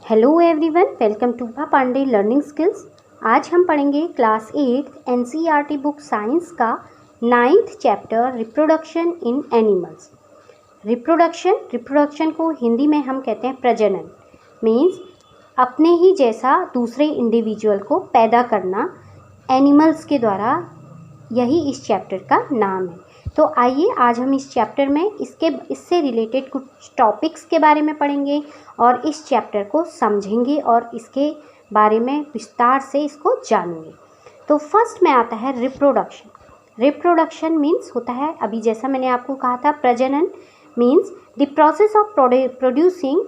Hello everyone, welcome to भा Pandey learning skills. आज हम पढ़ेंगे क्लास 8 एनसीईआरटी बुक साइंस का 9th chapter reproduction in animals. Reproduction को हिंदी में हम कहते हैं प्रजनन। मीन्स अपने ही जैसा दूसरे इंडिविजुअल को पैदा करना एनिमल्स के द्वारा, यही इस चैप्टर का नाम है। तो आइए आज हम इस चैप्टर में इससे रिलेटेड कुछ टॉपिक्स के बारे में पढ़ेंगे और इस चैप्टर को समझेंगे और इसके बारे में विस्तार से इसको जानेंगे। तो फर्स्ट में आता है रिप्रोडक्शन मीन्स होता है, अभी जैसा मैंने आपको कहा था, प्रजनन means the process of producing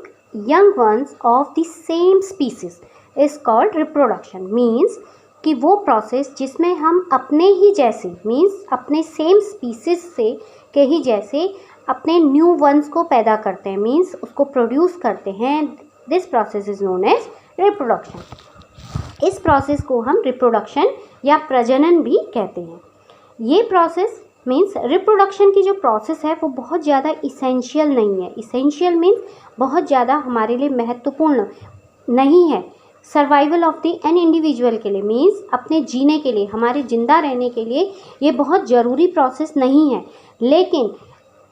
young ones of the same species is called reproduction. Means कि वो प्रोसेस जिसमें हम अपने ही जैसे मीन्स अपने सेम स्पीसीज से के ही जैसे अपने न्यू वंस को पैदा करते हैं, मीन्स उसको प्रोड्यूस करते हैं। This process is known as reproduction. इस प्रोसेस को हम रिप्रोडक्शन या प्रजनन भी कहते हैं। ये प्रोसेस मीन्स रिप्रोडक्शन की जो प्रोसेस है वो बहुत ज़्यादा इसेंशियल नहीं है। इसेंशियल मीन्स बहुत ज़्यादा हमारे लिए महत्वपूर्ण नहीं है survival of the an individual के लिए, मीन्स अपने जीने के लिए, हमारे ज़िंदा रहने के लिए ये बहुत ज़रूरी प्रोसेस नहीं है। लेकिन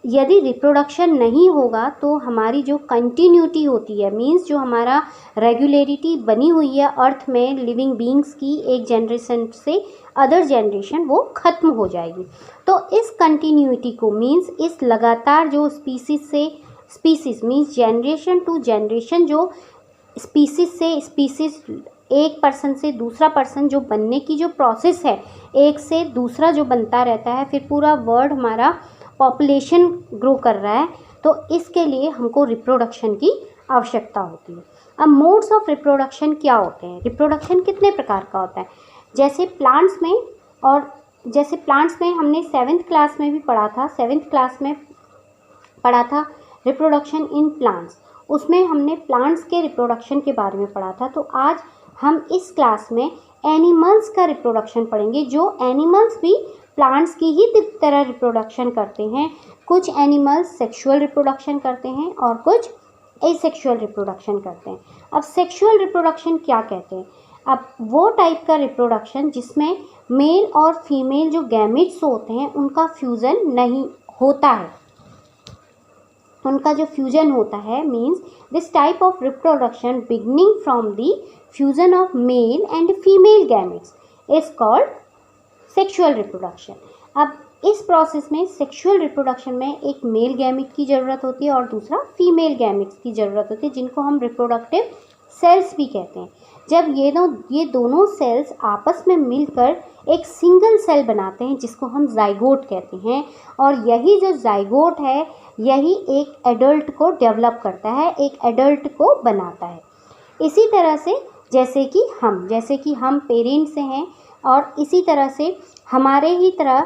यदि रिप्रोडक्शन नहीं होगा तो हमारी जो कंटिन्यूटी होती है, मीन्स जो हमारा रेगुलरिटी बनी हुई है अर्थ में लिविंग बींग्स की एक जनरेशन से अदर जनरेशन, वो ख़त्म हो जाएगी। तो इस कंटिन्यूटी को मीन्स इस लगातार जो species means generation to generation जो स्पीसीज एक पर्सन से दूसरा पर्सन जो बनने की जो प्रोसेस है, एक से दूसरा जो बनता रहता है, फिर पूरा वर्ल्ड हमारा पॉपुलेशन ग्रो कर रहा है, तो इसके लिए हमको रिप्रोडक्शन की आवश्यकता होती है। अब मोड्स ऑफ रिप्रोडक्शन क्या होते हैं? रिप्रोडक्शन कितने प्रकार का होता है? जैसे प्लांट्स में हमने 7th क्लास में भी पढ़ा था, 7th क्लास में पढ़ा था रिप्रोडक्शन इन प्लांट्स, उसमें हमने प्लांट्स के रिप्रोडक्शन के बारे में पढ़ा था। तो आज हम इस क्लास में एनिमल्स का रिप्रोडक्शन पढ़ेंगे, जो एनिमल्स भी प्लांट्स की ही तरह रिप्रोडक्शन करते हैं। कुछ एनिमल्स सेक्सुअल रिप्रोडक्शन करते हैं और कुछ एसेक्सुअल रिप्रोडक्शन करते हैं। अब सेक्सुअल रिप्रोडक्शन क्या कहते हैं? अब वो टाइप का रिप्रोडक्शन जिसमें मेल और फीमेल जो गैमेट्स होते हैं उनका फ्यूज़न नहीं होता है, उनका जो फ्यूजन होता है, means this type of reproduction beginning from the fusion of male and female gametes is called sexual reproduction. अब इस प्रोसेस में सेक्सुअल रिप्रोडक्शन में एक मेल गैमेट की ज़रूरत होती है और दूसरा फीमेल गैमेट्स की ज़रूरत होती है, जिनको हम रिप्रोडक्टिव सेल्स भी कहते हैं। जब ये दोनों सेल्स आपस में मिलकर एक सिंगल सेल बनाते हैं जिसको हम जाइगोट कहते हैं, और यही जो जाइगोट है यही एक एडल्ट को डेवलप करता है, एक एडल्ट को बनाता है। इसी तरह से जैसे कि हम पेरेंट्स से हैं, और इसी तरह से हमारे ही तरह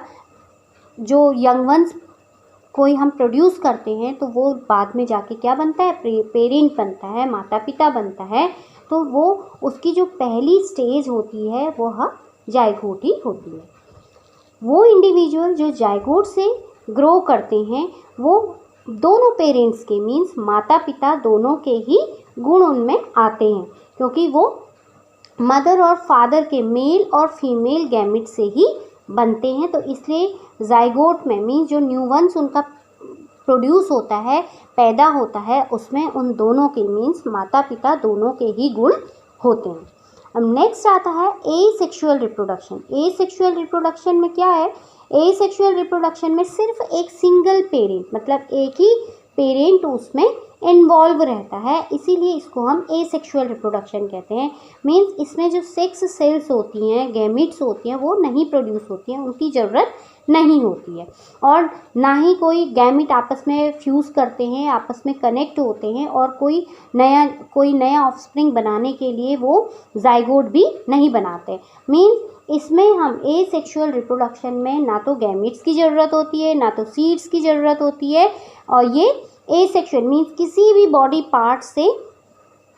जो यंग वंस कोई हम प्रोड्यूस करते हैं तो वो बाद में जाके क्या बनता है? पेरेंट बनता है, माता पिता बनता है। तो वो उसकी जो पहली स्टेज होती है वह जाइगोट ही होती है। वो इंडिविजुअल जो जाइगोट से ग्रो करते हैं वो दोनों पेरेंट्स के मीन्स माता पिता दोनों के ही गुण उनमें आते हैं, क्योंकि वो मदर और फादर के मेल और फीमेल गैमेट से ही बनते हैं। तो इसलिए जाइगोट में मीन्स जो न्यू वंस उनका प्रोड्यूस होता है, पैदा होता है, उसमें उन दोनों के मीन्स माता पिता दोनों के ही गुण होते हैं। अब नेक्स्ट आता है एसेक्सुअल रिप्रोडक्शन। एसेक्सुअल रिप्रोडक्शन में क्या है? एसेक्सुअल रिप्रोडक्शन में सिर्फ एक सिंगल पेरेंट, मतलब एक ही पेरेंट उसमें इन्वॉल्व रहता है, इसीलिए इसको हम एसेक्सुअल रिप्रोडक्शन कहते हैं। मीन्स इसमें जो सेक्स सेल्स होती हैं, गैमेट्स होती हैं, वो नहीं प्रोड्यूस होती हैं, उनकी ज़रूरत नहीं होती है, और ना ही कोई गैमेट आपस में फ्यूज़ करते हैं, आपस में कनेक्ट होते हैं, और कोई नया ऑफस्प्रिंग बनाने के लिए वो जाइगोट भी नहीं बनाते। मीन्स इसमें हम एसेक्सुअल रिप्रोडक्शन में ना तो गैमेट्स की ज़रूरत होती है, ना तो सीड्स की ज़रूरत होती है, और ये एसेक्सुअल मीन्स किसी भी बॉडी पार्ट से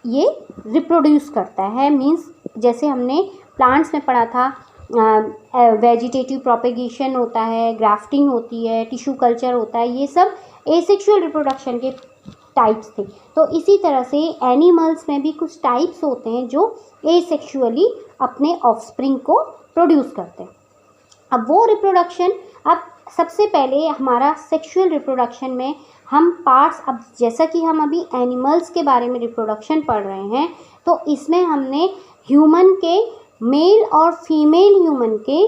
ये रिप्रोड्यूस करता है। मीन्स जैसे हमने प्लांट्स में पढ़ा था, वेजिटेटिव प्रोपेगेशन होता है, ग्राफ्टिंग होती है, टिश्यू कल्चर होता है, ये सब एसेक्सुअल रिप्रोडक्शन के टाइप्स थे। तो इसी तरह से एनिमल्स में भी कुछ टाइप्स होते हैं जो एसेक्सुअली अपने ऑफस्प्रिंग को प्रोड्यूस करते हैं। अब वो रिप्रोडक्शन, अब सबसे पहले हमारा सेक्सुअल रिप्रोडक्शन में हम पार्ट्स, अब जैसा कि हम अभी एनिमल्स के बारे में रिप्रोडक्शन पढ़ रहे हैं, तो इसमें हमने ह्यूमन के, मेल और फीमेल ह्यूमन के,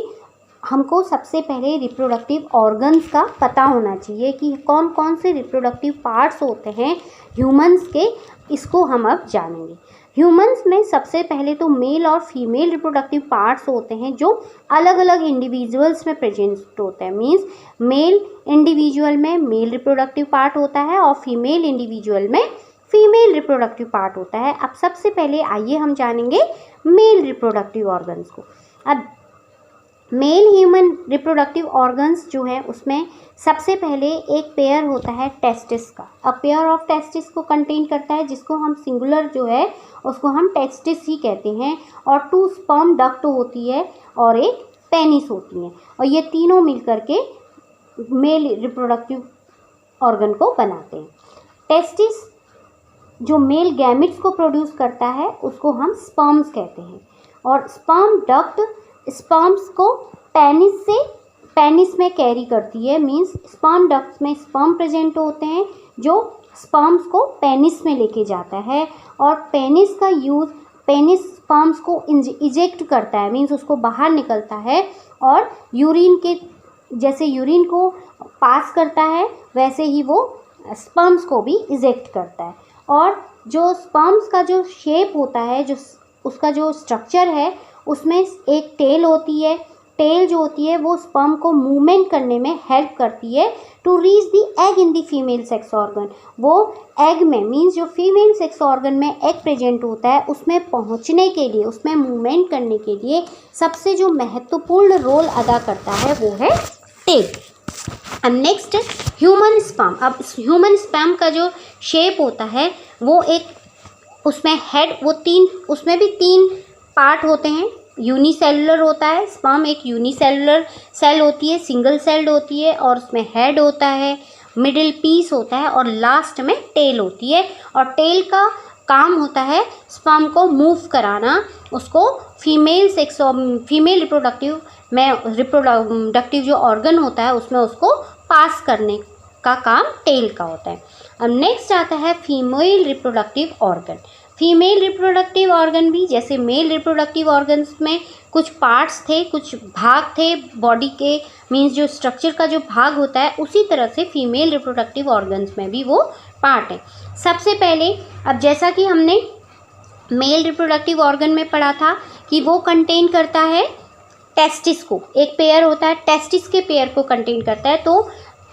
हमको सबसे पहले रिप्रोडक्टिव ऑर्गन्स का पता होना चाहिए कि कौन कौन से रिप्रोडक्टिव पार्ट्स होते हैं ह्यूमंस के, इसको हम अब जानेंगे। ह्यूमंस में सबसे पहले तो मेल और फीमेल रिप्रोडक्टिव पार्ट्स होते हैं जो अलग अलग इंडिविजुअल्स में प्रेजेंट होते हैं। मीन्स मेल इंडिविजुअल में मेल रिप्रोडक्टिव पार्ट होता है और फीमेल इंडिविजुअल में फीमेल रिप्रोडक्टिव पार्ट होता है। अब सबसे पहले आइए हम जानेंगे मेल रिप्रोडक्टिव ऑर्गन्स को। अब मेल ह्यूमन रिप्रोडक्टिव ऑर्गन्स जो है उसमें सबसे पहले एक पेयर होता है टेस्टिस का। अब पेयर ऑफ टेस्टिस को कंटेन करता है, जिसको हम सिंगुलर जो है उसको हम टेस्टिस ही कहते हैं, और 2 स्पर्म डक्ट होती है और एक पेनिस होती है, और ये तीनों मिलकर के मेल रिप्रोडक्टिव ऑर्गन को बनाते हैं। टेस्टिस जो मेल गैमेट्स को प्रोड्यूस करता है उसको हम स्पर्म्स कहते हैं, और स्पर्म डक्ट स्पर्म्स को पेनिस में कैरी करती है। मींस स्पर्म डक्ट्स में स्पर्म प्रेजेंट होते हैं जो स्पर्म्स को पेनिस में लेके जाता है, और पेनिस का यूज़, पेनिस स्पर्म्स को इजेक्ट करता है, मींस उसको बाहर निकलता है, और यूरिन के जैसे यूरिन को पास करता है वैसे ही वो स्पर्म्स को भी इजेक्ट करता है। और जो स्पर्म्स का जो शेप होता है, जो उसका जो स्ट्रक्चर है, उसमें एक टेल होती है। टेल जो होती है वो स्पर्म को मूवमेंट करने में हेल्प करती है to reach the egg in the female sex organ. वो एग में, मीन्स जो फीमेल सेक्स ऑर्गन में एग प्रेजेंट होता है उसमें पहुंचने के लिए, उसमें मूवमेंट करने के लिए सबसे जो महत्वपूर्ण रोल अदा करता है वो है टेल। अब नेक्स्ट ह्यूमन स्पर्म। अब ह्यूमन स्पर्म का जो शेप होता है वो एक, उसमें हेड, वो उसमें भी 3 पार्ट होते हैं। यूनिसेलुलर होता है स्पर्म, एक यूनिसेलुलर सेल होती है, सिंगल सेल्ड होती है, और उसमें हेड होता है, मिडिल पीस होता है, और लास्ट में टेल होती है। और टेल का काम होता है स्पर्म को मूव कराना, उसको फीमेल रिप्रोडक्टिव जो ऑर्गन होता है उसमें उसको पास करने का काम टेल का होता है। अब नेक्स्ट आता है female reproductive organ. Female reproductive organ भी जैसे मेल रिप्रोडक्टिव ऑर्गन्स में कुछ पार्ट्स थे, कुछ भाग थे बॉडी के, मीन्स जो स्ट्रक्चर का जो भाग होता है, उसी तरह से फीमेल रिप्रोडक्टिव ऑर्गन्स में भी वो पार्ट है। सबसे पहले, अब जैसा कि हमने मेल रिप्रोडक्टिव ऑर्गन में पढ़ा था कि वो कंटेन करता है टेस्टिस को, एक पेयर होता है, टेस्टिस के पेयर को कंटेन करता है। तो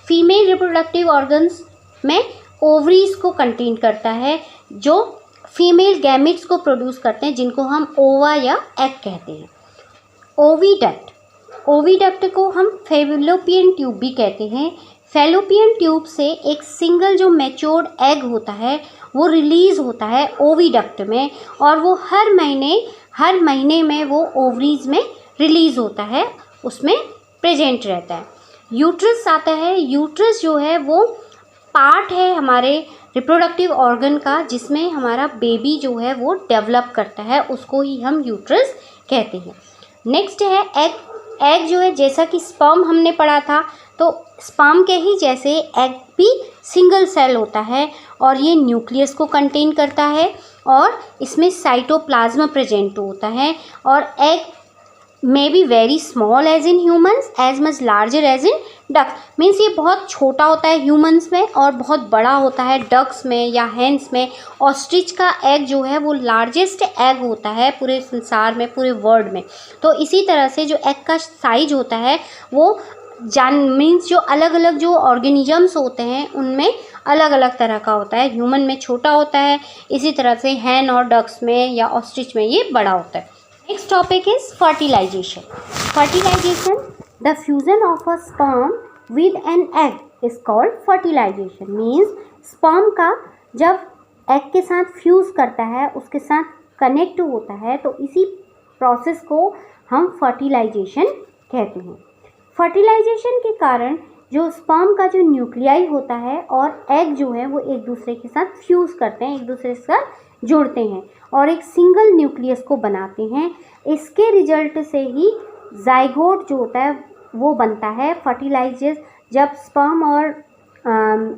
फीमेल रिप्रोडक्टिव ऑर्गन्स में ओवरीज को कंटेन करता है जो फीमेल गैमेट्स को प्रोड्यूस करते हैं, जिनको हम ओवा या एग कहते हैं। ओविडक्ट, ओविडक्ट को हम फैलोपियन ट्यूब भी कहते हैं। फैलोपियन ट्यूब से एक सिंगल जो मैच्योर्ड एग होता है वो रिलीज़ होता है ओविडक्ट में, और वो हर महीने में वो ओवरीज में रिलीज़ होता है, उसमें प्रेजेंट रहता है। यूट्रस आता है। यूट्रस जो है वो पार्ट है हमारे रिप्रोडक्टिव ऑर्गन का, जिसमें हमारा बेबी जो है वो डेवलप करता है, उसको ही हम यूट्रस कहते हैं। नेक्स्ट है एग। एग जो है, जैसा कि स्पर्म हमने पढ़ा था, तो स्पर्म के ही जैसे एग भी सिंगल सेल होता है, और ये न्यूक्लियस को कंटेन करता है, और इसमें साइटोप्लाज्म प्रेजेंट होता है। और egg may be very small as in humans, as much larger as in ducks। Means ये बहुत छोटा होता है ह्यूमंस में और बहुत बड़ा होता है डक्स में या हैंस में। ऑस्ट्रिच का एग जो है वो लार्जेस्ट एग होता है पूरे संसार में, पूरे वर्ल्ड में। तो इसी तरह से जो एग का साइज होता है वो मीन्स जो अलग अलग जो ऑर्गेनिजम्स होते हैं उनमें अलग अलग तरह का होता है। ह्यूमन में छोटा होता है, इसी तरह से हैन और डक्स में या ऑस्ट्रिच में ये बड़ा होता है। Next topic is fertilization. Fertilization, the fusion of a sperm with an egg is called fertilization. Means sperm का जब egg के साथ फ्यूज़ करता है, उसके साथ कनेक्ट होता है, तो इसी प्रोसेस को हम fertilization कहते हैं। fertilization के कारण जो स्पर्म का जो न्यूक्लियाई होता है और एग जो है वो एक दूसरे के साथ फ्यूज़ करते हैं, एक दूसरे के साथ जुड़ते हैं और एक सिंगल न्यूक्लियस को बनाते हैं। इसके रिजल्ट से ही जाइगोट जो होता है वो बनता है। फर्टिलाइजेस जब स्पर्म और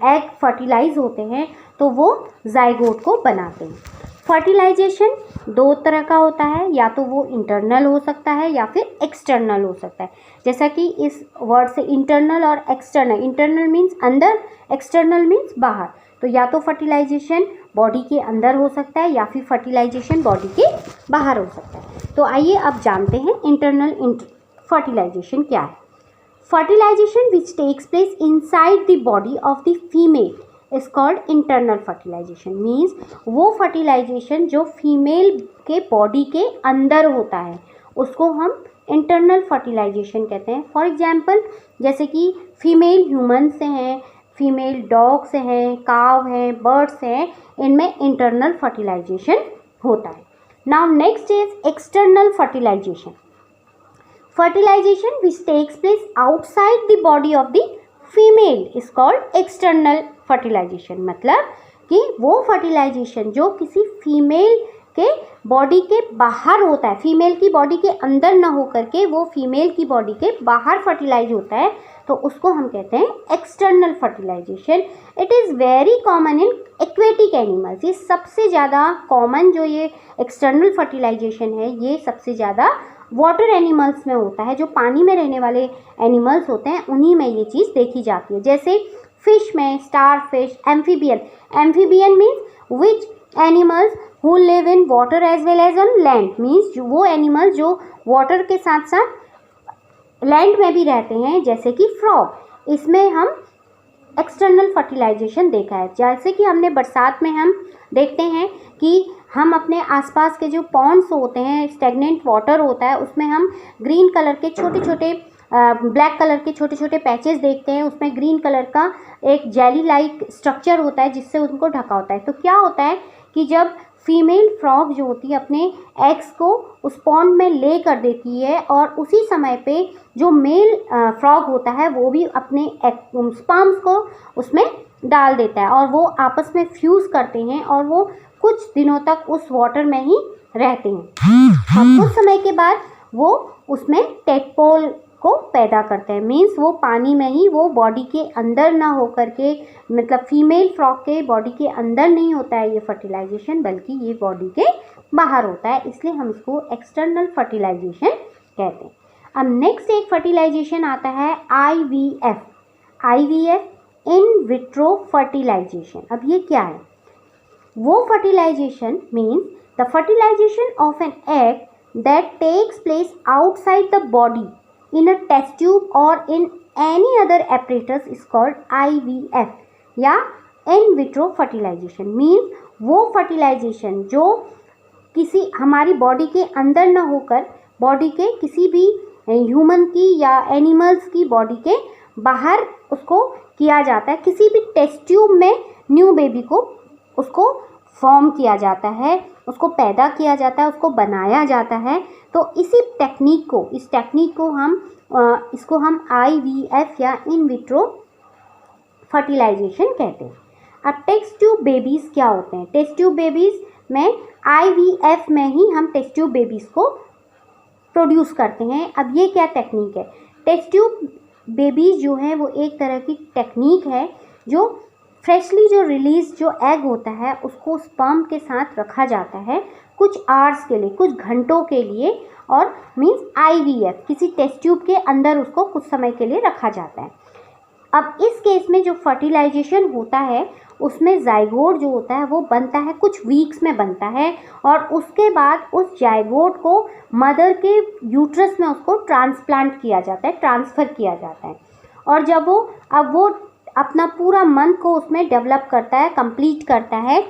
एग फर्टिलाइज होते हैं तो वो जाइगोट को बनाते हैं। फर्टिलाइजेशन दो तरह का होता है, या तो वो इंटरनल हो सकता है या फिर एक्सटर्नल हो सकता है। जैसा कि इस वर्ड से इंटरनल और एक्सटर्नल, इंटरनल मीन्स अंदर, एक्सटर्नल मीन्स बाहर। तो या तो फर्टिलाइजेशन बॉडी के अंदर हो सकता है या फिर फर्टिलाइजेशन बॉडी के बाहर हो सकता है। तो आइए अब जानते हैं इंटरनल फर्टिलाइजेशन क्या है। Fertilisation which takes place inside the body of the female is called internal fertilisation. Means वो फर्टिलाइजेशन जो फीमेल के बॉडी के अंदर होता है उसको हम इंटरनल फर्टिलाइजेशन कहते हैं। फॉर एग्जाम्पल जैसे कि फीमेल ह्यूमन से हैं, फीमेल डॉग से हैं, काव हैं, बर्ड्स हैं, इनमें इंटरनल फर्टिलाइजेशन होता है। Now next is external fertilisation. Fertilisation which takes place outside the body of the female is called external fertilisation. मतलब कि वो फर्टिलाइजेशन जो किसी फीमेल के बॉडी के बाहर होता है, फीमेल की बॉडी के अंदर ना हो करके वो फीमेल की बॉडी के बाहर फर्टिलाइज होता है, तो उसको हम कहते हैं external fertilisation. It is very common in aquatic animals. ये सबसे ज़्यादा कॉमन जो ये एक्सटर्नल फर्टिलाइजेशन है ये सबसे ज़्यादा वाटर एनिमल्स में होता है। जो पानी में रहने वाले एनिमल्स होते हैं उन्हीं में ये चीज़ देखी जाती है। जैसे फिश में starfish, amphibian. Amphibian means which animals who live in water as well as on land. Means वो एनिमल जो वाटर के साथ साथ लैंड में भी रहते हैं, जैसे कि फ्रॉग। इसमें हम एक्सटर्नल फर्टिलाइजेशन देखा है। जैसे कि हमने बरसात में हम देखते हैं कि हम अपने आसपास के जो पॉन्ड्स होते हैं, स्टेगनेंट वाटर होता है, उसमें हम ग्रीन कलर के छोटे छोटे ब्लैक कलर के छोटे छोटे पैचेस देखते हैं। उसमें ग्रीन कलर का एक जेली लाइक स्ट्रक्चर होता है जिससे उनको ढका होता है। तो क्या होता है कि जब फीमेल फ्रॉग जो होती है अपने एग्स को उस पॉन्ड में ले कर देती है और उसी समय पे जो मेल फ्रॉग होता है वो भी अपने स्पर्म्स को उसमें डाल देता है और वो आपस में फ्यूज़ करते हैं और वो कुछ दिनों तक उस वाटर में ही रहते हैं। और कुछ समय के बाद वो उसमें टेडपोल को पैदा करते हैं। मीन्स वो पानी में ही, वो बॉडी के अंदर ना हो करके, मतलब फीमेल फ्रॉग के बॉडी के अंदर नहीं होता है ये फर्टिलाइजेशन, बल्कि ये बॉडी के बाहर होता है। इसलिए हम इसको एक्सटर्नल फर्टिलाइजेशन कहते हैं। अब नेक्स्ट एक फर्टिलाइजेशन आता है IVF। IVF in vitro fertilisation. अब ये क्या है? वो fertilisation means the fertilisation of an egg that takes place outside the body in a test tube or in any other apparatus is called IVF या in vitro fertilization। Means वो fertilisation जो किसी हमारी बॉडी के अंदर ना होकर body के किसी भी ह्यूमन की या एनिमल्स की बॉडी के बाहर उसको किया जाता है। किसी भी टेस्ट ट्यूब में न्यू बेबी को उसको फॉर्म किया जाता है, उसको पैदा किया जाता है, उसको बनाया जाता है। तो इस टेक्निक को हम IVF या इन विट्रो फर्टिलाइजेशन कहते हैं। अब टेस्ट ट्यूब बेबीज़ क्या होते हैं? टेस्ट ट्यूब बेबीज़ में IVF में ही हम टेस्ट ट्यूब बेबीज़ को प्रोड्यूस करते हैं। अब ये क्या टेक्निक है? टेस्ट ट्यूब बेबीज़ जो है वो एक तरह की टेक्निक है जो फ्रेशली जो रिलीज जो एग होता है उसको स्पर्म के साथ रखा जाता है कुछ आवर्स के लिए, कुछ घंटों के लिए, और मीन्स IVF किसी टेस्ट ट्यूब के अंदर उसको कुछ समय के लिए रखा जाता है। अब इस केस में जो फर्टिलाइजेशन होता है उसमें जाइगोट जो होता है वो बनता है, कुछ वीक्स में बनता है, और उसके बाद उस जाइगोट को मदर के यूट्रस में उसको ट्रांसप्लांट किया जाता है, ट्रांसफ़र किया जाता है। और जब वो अपना पूरा मंथ को उसमें डेवलप करता है, कंप्लीट करता है,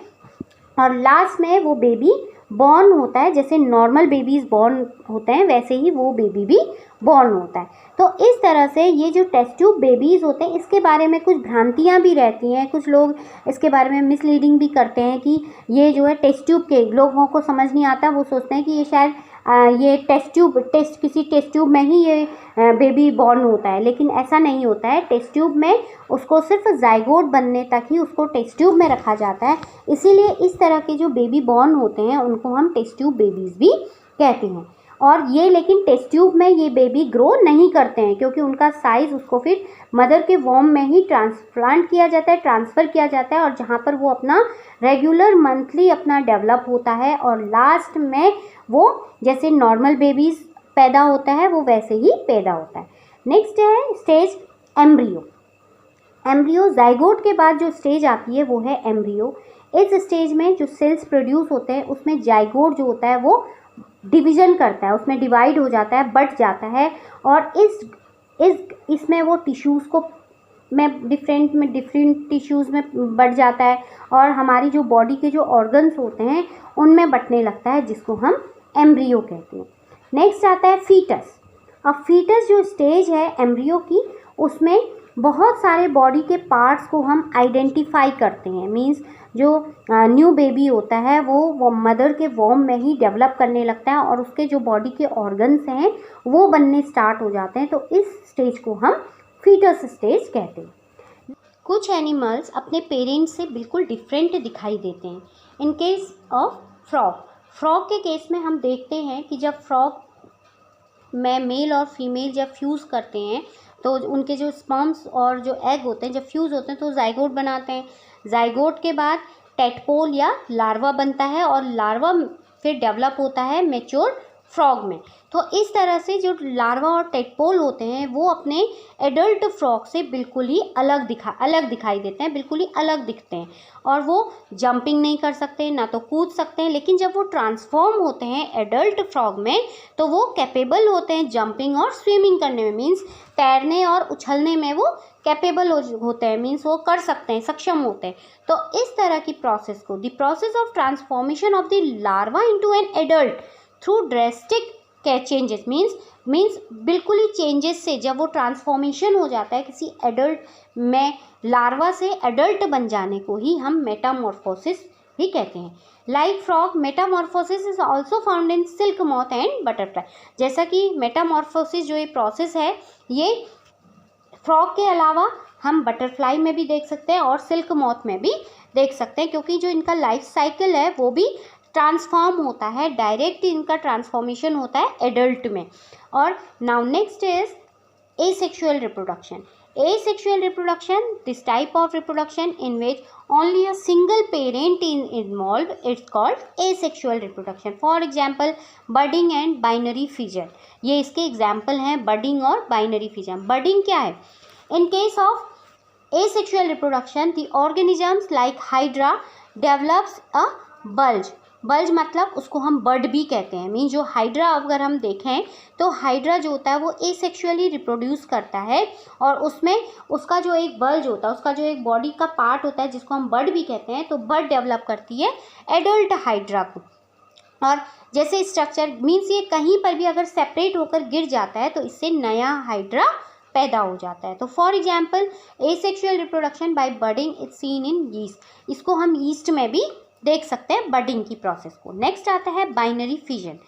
और लास्ट में वो बेबी बॉर्न होता है। जैसे नॉर्मल बेबीज़ बॉर्न होते हैं वैसे ही वो बेबी भी बॉर्न होता है। तो इस तरह से ये जो टेस्ट ट्यूब बेबीज़ होते हैं इसके बारे में कुछ भ्रांतियाँ भी रहती हैं। कुछ लोग इसके बारे में मिसलीडिंग भी करते हैं कि ये जो है टेस्ट ट्यूब के लोगों को समझ नहीं आता, वो सोचते हैं कि ये शायद ये किसी टेस्ट ट्यूब में ही ये बेबी बॉर्न होता है, लेकिन ऐसा नहीं होता है। टेस्ट ट्यूब में उसको सिर्फ जाइगोट बनने तक ही उसको टेस्ट ट्यूब में रखा जाता है। इसीलिए इस तरह के जो बेबी बॉर्न होते हैं उनको हम टेस्ट ट्यूब बेबीज़ भी कहते हैं। और ये लेकिन टेस्ट ट्यूब में ये बेबी ग्रो नहीं करते हैं, क्योंकि उनका साइज़ उसको फिर मदर के वॉम में ही ट्रांसप्लांट किया जाता है, ट्रांसफ़र किया जाता है, और जहाँ पर वो अपना रेगुलर मंथली अपना डेवलप होता है, और लास्ट में वो जैसे नॉर्मल बेबीज़ पैदा होता है वो वैसे ही पैदा होता है। नेक्स्ट है स्टेज एम्ब्रियो। एम्ब्रियो जाइगोट के बाद जो स्टेज आती है वो है एम्ब्रियो। इस स्टेज में जो सेल्स प्रोड्यूस होते हैं उसमें जाइगोट जो होता है वो डिवीज़न करता है, उसमें डिवाइड हो जाता है, बट जाता है, और इसमें वो टिश्यूज़ को डिफरेंट टिश्यूज़ में बट जाता है, और हमारी जो बॉडी के जो ऑर्गन्स होते हैं उनमें बटने लगता है, जिसको हम एम्ब्रियो कहते हैं। नेक्स्ट आता है फीटस। अब फीटस जो स्टेज है एम्ब्रियो की, उसमें बहुत सारे बॉडी के पार्ट्स को हम आइडेंटिफाई करते हैं। मींस जो न्यू बेबी होता है वो मदर के वॉम में ही डेवलप करने लगता है, और उसके जो बॉडी के ऑर्गन्स हैं वो बनने स्टार्ट हो जाते हैं। तो इस स्टेज को हम फीटस स्टेज कहते हैं। कुछ एनिमल्स अपने पेरेंट्स से बिल्कुल डिफरेंट दिखाई देते हैं। इन केस ऑफ फ्रॉग के केस में हम देखते हैं कि जब फ्रॉग में मेल और फीमेल जब फ्यूज़ करते हैं तो उनके जो स्पर्म्स और जो एग होते हैं जब फ्यूज़ होते हैं तो जाइगोट बनाते हैं। जाइगोट के बाद टेडपोल या लार्वा बनता है, और लार्वा फिर डेवलप होता है मैच्योर फ्रॉग में। तो इस तरह से जो लार्वा और टेडपोल होते हैं वो अपने एडल्ट फ्रॉग से बिल्कुल ही अलग दिखाई देते हैं, बिल्कुल ही अलग दिखते हैं, और वो जंपिंग नहीं कर सकते, ना तो कूद सकते हैं। लेकिन जब वो ट्रांसफॉर्म होते हैं एडल्ट फ्रॉग में तो वो कैपेबल होते हैं जंपिंग और स्विमिंग करने में। मीन्स तैरने और उछलने में वो कैपेबल होते हैं, मीन्स वो कर सकते हैं, सक्षम होते हैं। तो इस तरह की प्रोसेस को the process of transformation of the larva into an adult through drastic changes means बिल्कुल ही चेंजेस से जब वो ट्रांसफॉर्मेशन हो जाता है किसी एडल्ट में, लार्वा से एडल्ट बन जाने को ही हम मेटामॉर्फोसिस भी कहते हैं। Like frog, Metamorphosis is also found in silk moth and butterfly. जैसा कि मेटामॉर्फोसिस जो ये प्रोसेस है ये फ्रॉग के अलावा हम बटरफ्लाई में भी देख सकते हैं और सिल्क मॉथ में भी देख सकते हैं, क्योंकि जो इनका लाइफ साइकिल है वो भी ट्रांसफॉर्म होता है, डायरेक्ट इनका ट्रांसफॉर्मेशन होता है एडल्ट में। और now next is asexual reproduction. Asexual reproduction, this type of reproduction in which only a single parent is involved, it's called asexual reproduction. For example, budding and binary fission. ये इसके example हैं budding और binary fission. Budding क्या है? In case of asexual reproduction, the organisms like hydra develops a bulge. Bulge मतलब उसको हम bird भी कहते हैं। मीन जो हाइड्रा अगर हम देखें तो हाइड्रा जो होता है वो एसेक्सुअली रिप्रोड्यूस करता है, और उसमें उसका जो एक बल्ज होता है, उसका जो एक बॉडी का पार्ट होता है जिसको हम बर्ड भी कहते हैं, तो बर्ड डेवलप करती है एडल्ट हाइड्रा को। और जैसे स्ट्रक्चर मीन्स ये कहीं पर भी अगर सेपरेट होकर गिर जाता है तो इससे नया हाइड्रा पैदा हो जाता है। तो for example asexual reproduction by budding is seen in yeast. इसको हम यीस्ट में भी देख सकते हैं बर्डिंग की प्रोसेस को। नेक्स्ट आता है बाइनरी फिजन।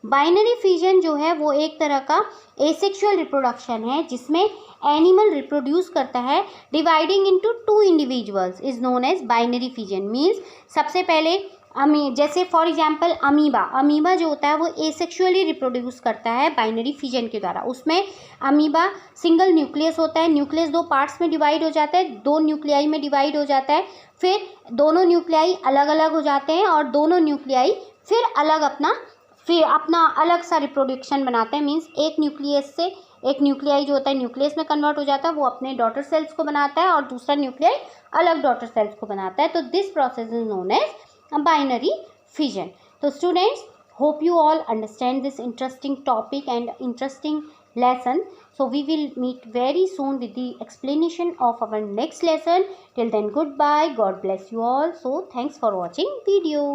बाइनरी फिजन जो है वो एक तरह का एसेक्सुअल रिप्रोडक्शन है जिसमें एनिमल रिप्रोड्यूस करता है dividing into two individuals is known as binary fission. Means सबसे पहले जैसे फॉर एग्जांपल अमीबा जो होता है वो एसेक्सुअली रिप्रोड्यूस करता है बाइनरी फिजन के द्वारा। उसमें अमीबा सिंगल न्यूक्लियस होता है, न्यूक्लियस दो पार्ट्स में डिवाइड हो जाता है, दो न्यूक्लियाई में डिवाइड हो जाता है, फिर दोनों न्यूक्लियाई अलग अलग हो जाते हैं और दोनों न्यूक्लियाई फिर अपना अलग सा रिप्रोडक्शन बनाते हैं। मीन्स एक न्यूक्लियस से एक न्यूक्लियाई जो होता है न्यूक्लियस में कन्वर्ट हो जाता है, वो अपने डॉटर सेल्स को बनाता है और दूसरा न्यूक्लियाई अलग डॉटर सेल्स को बनाता है। तो this process is known as binary fission. So students, hope you all understand this interesting topic and interesting lesson. So we will meet very soon with the explanation of our next lesson. Till then, goodbye. God bless you all. So thanks for watching video.